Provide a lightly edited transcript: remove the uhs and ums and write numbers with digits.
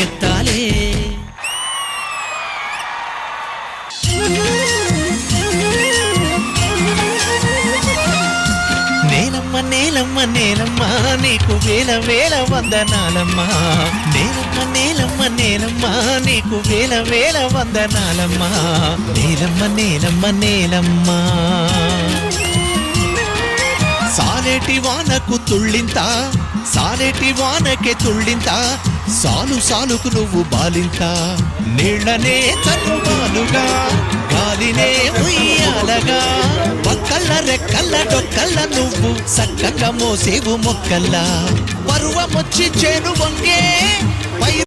ఎత్తాలే. నేలమ్మ నేలమ్మ నేలమ్మ నీకు వేల వేల వందనాలమ్మా. నేలమ్మ నేలమ్మ నేలమ్మ నీకు వేల వేల వందనాలమ్మా. నేలమ్మ నేలమ్మ నేలమ్మ సాలేటి వానకు తుళ్ళింత, సాలేటి వానకే తుళ్ళింత, సాలు సాలుకు నువ్వు బాలింత. నీళ్ళనే చల్లుబాలుగా గాలినే ఉయ్యాలగా, పక్కల్ల రెక్కల్ల డొక్కల్ల నువ్వు సక్కంగా మోసేవు మొక్కల్లా. పరువమొచ్చి చేను వంగే